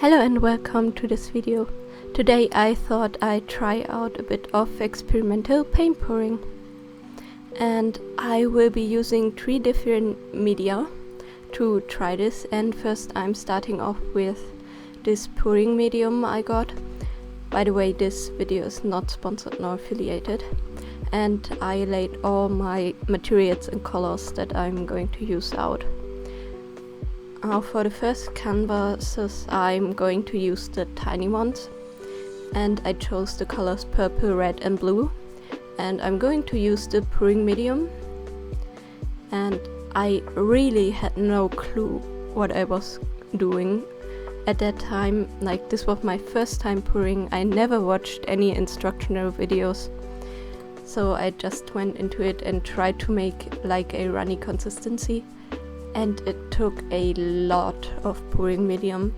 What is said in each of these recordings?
Hello and welcome to this video. Today I thought I'd try out a bit of experimental paint pouring. And I will be using 3 different media to try this, and first I'm starting off with this pouring medium I got. By the way, this video is not sponsored nor affiliated, and I laid all my materials and colors that I'm going to use out. Now for the first canvases I'm going to use the tiny ones, and I chose the colors purple, red and blue, and I'm going to use the pouring medium. And I really had no clue what I was doing at that time. Like, this was my first time pouring. I never watched any instructional videos, so I just went into it and tried to make like a runny consistency. And it took a lot of pouring medium.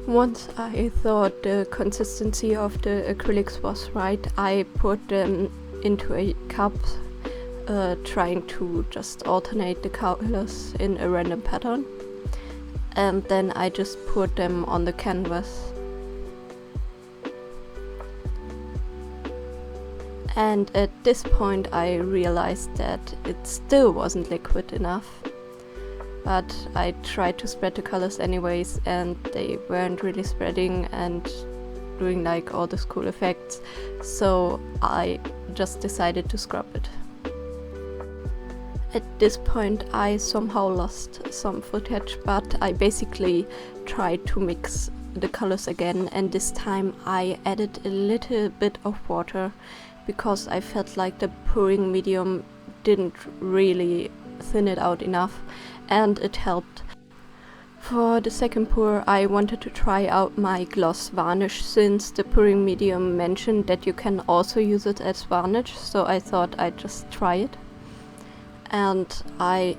Once I thought the consistency of the acrylics was right, I put them into a cup, trying to just alternate the colors in a random pattern, and then I just put them on the canvas. And at this point I realized that it still wasn't liquid enough. But I tried to spread the colors anyways, and they weren't really spreading and doing like all these cool effects, so I just decided to scrub it. At this point I somehow lost some footage, but I basically tried to mix the colors again, and this time I added a little bit of water because I felt like the pouring medium didn't really thin it out enough, and it helped. For the second pour I wanted to try out my gloss varnish, since the pouring medium mentioned that you can also use it as varnish, so I thought I'd just try it. And I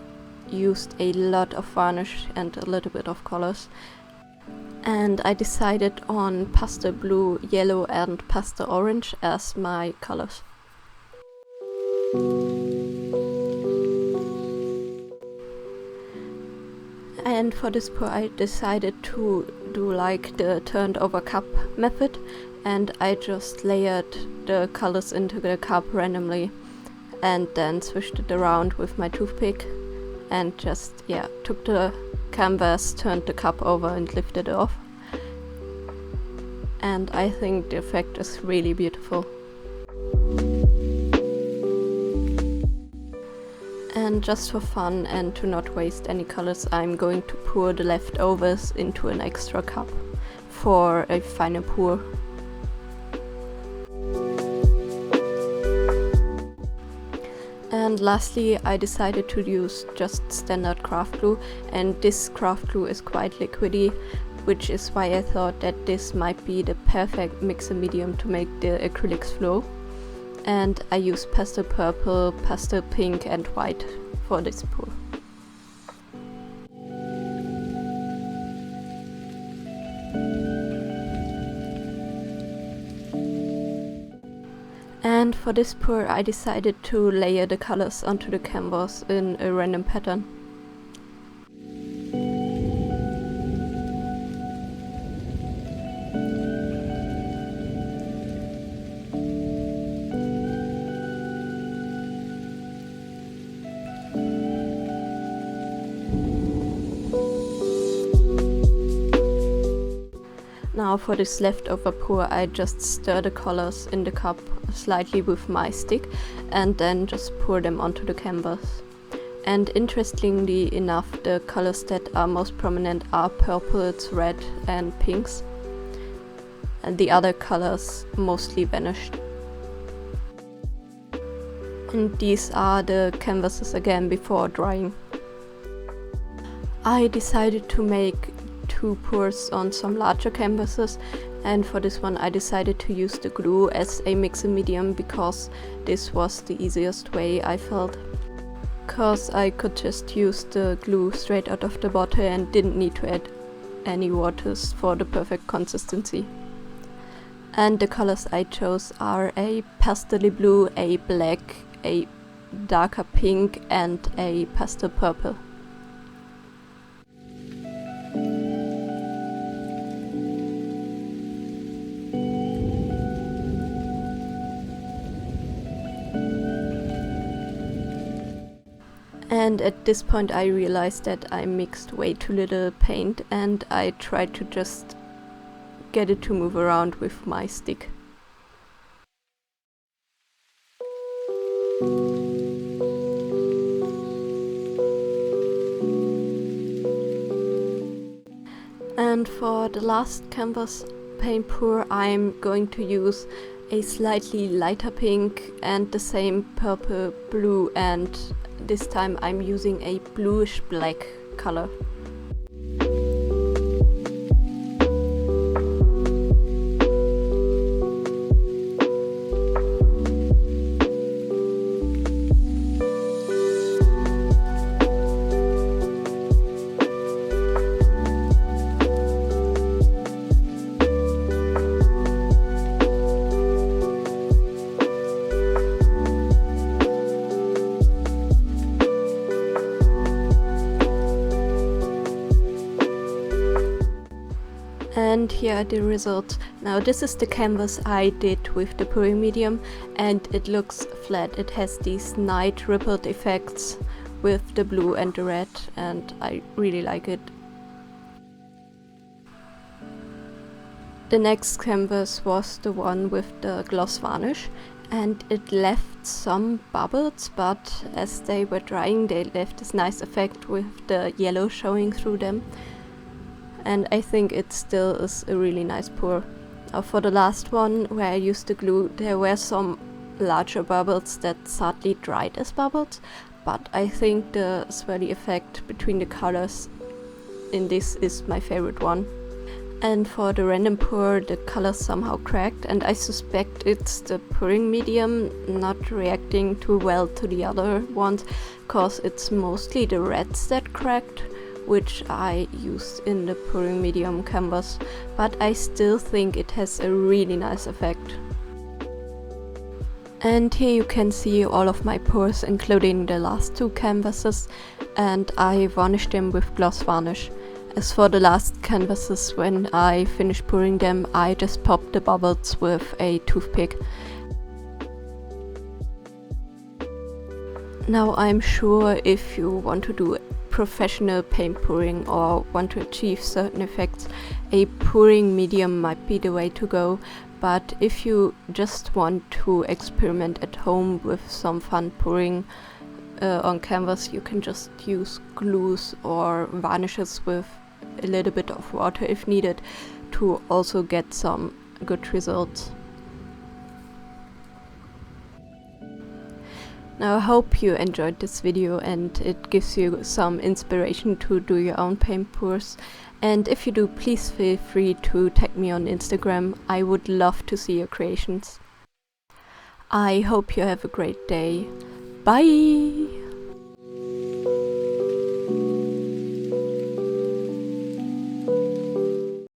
used a lot of varnish and a little bit of colors, and I decided on pastel blue, yellow and pastel orange as my colors. And for this pour I decided to do like the turned over cup method, and I just layered the colors into the cup randomly and then swished it around with my toothpick and just took the canvas, turned the cup over and lifted it off. And I think the effect is really beautiful. And just for fun and to not waste any colors, I'm going to pour the leftovers into an extra cup for a final pour. And lastly I decided to use just standard craft glue, and this craft glue is quite liquidy, which is why I thought that this might be the perfect mixer medium to make the acrylics flow. And I used pastel purple, pastel pink and white for this pour. And for this pour I decided to layer the colors onto the canvas in a random pattern. Now for this leftover pour I just stir the colors in the cup slightly with my stick and then just pour them onto the canvas. And interestingly enough, the colors that are most prominent are purples, red and pinks, and the other colors mostly vanished. And these are the canvases again before drying. I decided to make 2 pours on some larger canvases, and for this one I decided to use the glue as a mixing medium because this was the easiest way, I felt. Cause I could just use the glue straight out of the bottle and didn't need to add any waters for the perfect consistency. And the colors I chose are a pastel blue, a black, a darker pink and a pastel purple. And at this point I realized that I mixed way too little paint, and I tried to just get it to move around with my stick. And for the last canvas paint pour I'm going to use a slightly lighter pink and the same purple blue, and this time I'm using a bluish black color. And here are the results. Now this is the canvas I did with the pouring medium, and it looks flat. It has these nice rippled effects with the blue and the red, and I really like it. The next canvas was the one with the gloss varnish, and it left some bubbles, but as they were drying they left this nice effect with the yellow showing through them. And I think it still is a really nice pour. For the last one, where I used the glue, there were some larger bubbles that sadly dried as bubbles, but I think the swirly effect between the colors in this is my favorite one. And for the random pour, the colors somehow cracked, and I suspect it's the pouring medium not reacting too well to the other ones, cause it's mostly the reds that cracked, which I used in the pouring medium canvas, but I still think it has a really nice effect. And here you can see all of my pours, including the last 2 canvases, and I varnished them with gloss varnish. As for the last canvases, when I finished pouring them, I just popped the bubbles with a toothpick. Now I'm sure if you want to do professional paint pouring or want to achieve certain effects, a pouring medium might be the way to go, but if you just want to experiment at home with some fun pouring on canvas, you can just use glues or varnishes with a little bit of water if needed to also get some good results. Now I hope you enjoyed this video and it gives you some inspiration to do your own paint pours. And if you do, please feel free to tag me on Instagram. I would love to see your creations. I hope you have a great day. Bye!